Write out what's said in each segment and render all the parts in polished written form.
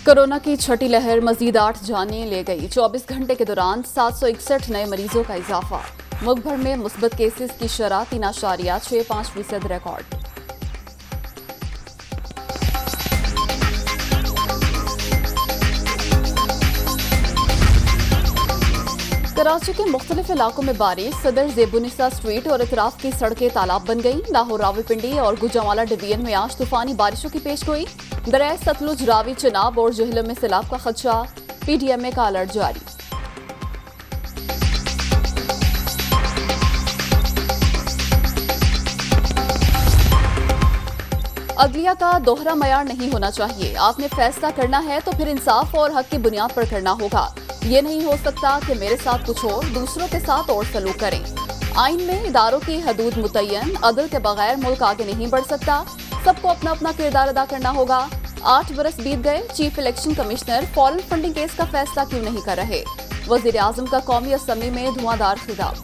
Corona की छठी लहर मजीद 8 जानें ले गई। 24 घंटे के दौरान 761 नए मरीजों का इजाफा। मुल्क भर में मुस्बत केसेस की शरह 3.65% रिकॉर्ड। कराची के मुख्तलिफ इलाकों में बारिश। सदर जेबुनिसा स्ट्रीट और इतराफ की सड़कें तालाब बन गई। लाहौर, रावलपिंडी और गुजरांवाला डिवीजन में आज तूफानी बारिशों की पेशगोई। दरिया सतलुज, रावी, चिनाब और जहलम में सैलाब का खदशा। पीडीएमए का अलर्ट जारी। अदलिया का दोहरा मयार नहीं होना चाहिए। आपने फैसला करना है तो फिर इंसाफ और हक की बुनियाद पर करना होगा। ये नहीं हो सकता कि मेरे साथ कुछ और, दूसरों के साथ और सलूक करें। आइन में इदारों की हदूद मुतय्यन। अदल के बगैर मुल्क आगे नहीं बढ़ सकता। सबको अपना अपना किरदार अदा करना होगा। 8 बरस बीत गए, chief election commissioner foreign funding case का फैसला क्यों नहीं कर रहे? वजीर आजम का कौमी असम्बली में धुआंधार खिताब।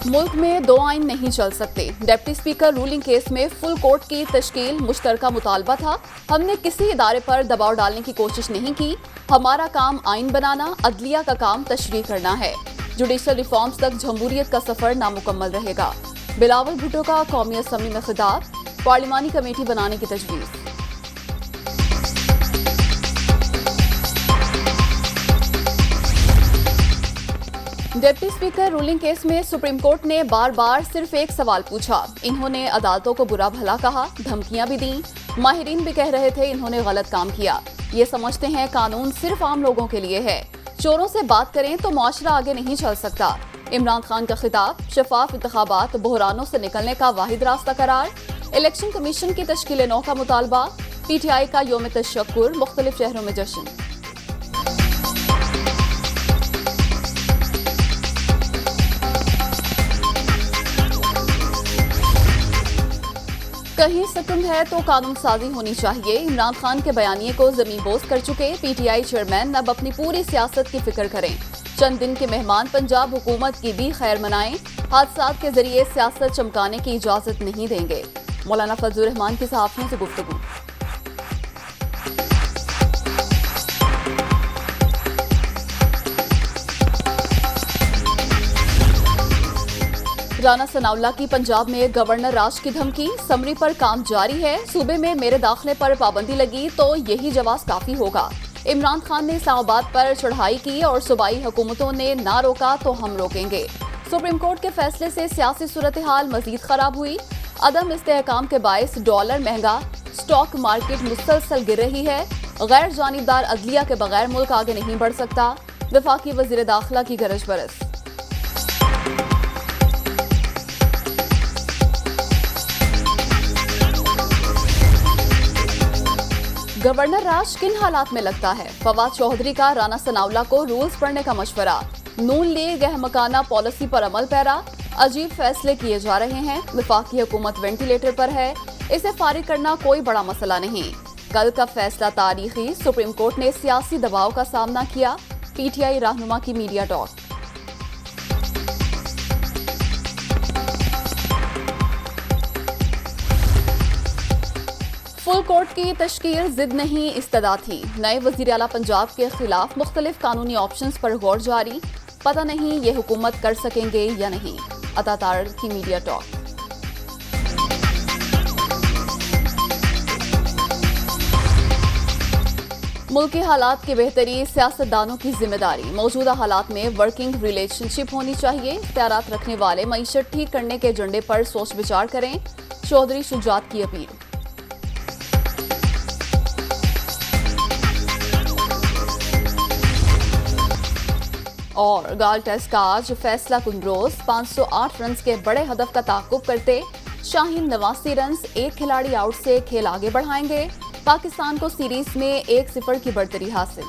मुल्क में 2 आइन नहीं चल सकते। डिप्टी स्पीकर रूलिंग केस में फुल कोर्ट की तश्कील मुश्तरका मुतालबा था। हमने किसी इदारे पर दबाव डालने की कोशिश नहीं की। हमारा काम आइन बनाना, अदलिया का काम तशरीह करना है। जुडिशल रिफॉर्म्स तक जमहूरियत का सफर नामुकम्मल रहेगा। बिलावल भुट्टो का कौमी असम्बली में खिताब। पार्लिमानी कमेटी बनाने की तजवीज़। डिप्टी स्पीकर रूलिंग केस में सुप्रीम कोर्ट ने बार बार सिर्फ एक सवाल पूछा। इन्होंने अदालतों को बुरा भला कहा, धमकियां भी दी। माहिरीन भी कह रहे थे इन्होंने गलत काम किया। ये समझते हैं कानून सिर्फ आम लोगों के लिए है। चोरों से बात करें तो मुआशरा आगे नहीं चल सकता। इमरान खान का खिताब। शफाफ इंतखाबात बहरानों से निकलने का वाहिद रास्ता करार। इलेक्शन कमीशन की तश्कील नौ का मुतालबा। पीटीआई का योम तशक्कुर। मुख्तलिफ शहरों में जश्न। कहीं सिकुंद है तो कानून साजी होनी चाहिए। इमरान खान के बयानिए को जमीन बोस कर चुके पीटीआई चेयरमैन अब अपनी पूरी सियासत की फिक्र करें। चंद दिन के मेहमान पंजाब हुकूमत की भी खैर मनाएं। हादसात के जरिए सियासत चमकाने की इजाजत नहीं देंगे। मौलाना फजलुर रहमान की सहाफियों से गुफ्तगू। राना सनाउल्लाह की पंजाब में गवर्नर राज की धमकी। समरी पर काम जारी है। सूबे में मेरे दाखिले पर पाबंदी लगी तो यही जवाब काफी होगा। इमरान खान ने इस्लामाबाद पर चढ़ाई की और सूबाई हुकूमतों ने ना रोका तो हम रोकेंगे। सुप्रीम कोर्ट के फैसले से सियासी सूरत हाल मजीद खराब हुई। अदम इस्तेहकाम के बायस डॉलर महंगा। स्टॉक मार्केट मुसलसल गिर रही है। गैर जानिबदार अदलिया के बगैर मुल्क आगे नहीं बढ़ सकता। वफाकी वजीर दाखिला की गरज बरस। गवर्नर राज किन हालात में लगता है? फवाद चौधरी का राना सनाउल्लाह को रूल्स पढ़ने का मशवरा। नून लीग गहमकाना पॉलिसी पर अमल पैरा। अजीब फैसले किए जा रहे हैं। वफाकी हुकूमत वेंटिलेटर पर है। इसे फारिग करना कोई बड़ा मसला नहीं। कल का फैसला तारीखी। सुप्रीम कोर्ट ने सियासी दबाव का सामना किया। पीटीआई रहनुमा की मीडिया टॉक। फुल कोर्ट की तश्कील जिद नहीं इस्तदा थी। नए वजीर आला पंजाब के खिलाफ मुख्तलिफ कानूनी ऑप्शंस पर गौर जारी। पता नहीं ये हुकूमत कर सकेंगे या नहीं। अतातार की मीडिया टॉक। मुल्क के हालात की बेहतरी सियासतदानों की जिम्मेदारी। मौजूदा हालात में वर्किंग रिलेशनशिप होनी चाहिए। इख्तियारात रखने वाले मईशत ठीक करने के एजेंडे पर सोच विचार करें। चौधरी शुजात की अपील। और गाल टेस्ट का आज फैसला कुन रोज। 508 रन के बड़े हदफ का ताकुब करते शाहीन 89 रन, एक खिलाड़ी आउट से खेल आगे बढ़ाएंगे। पाकिस्तान को सीरीज में 1-0 की बढ़तरी हासिल।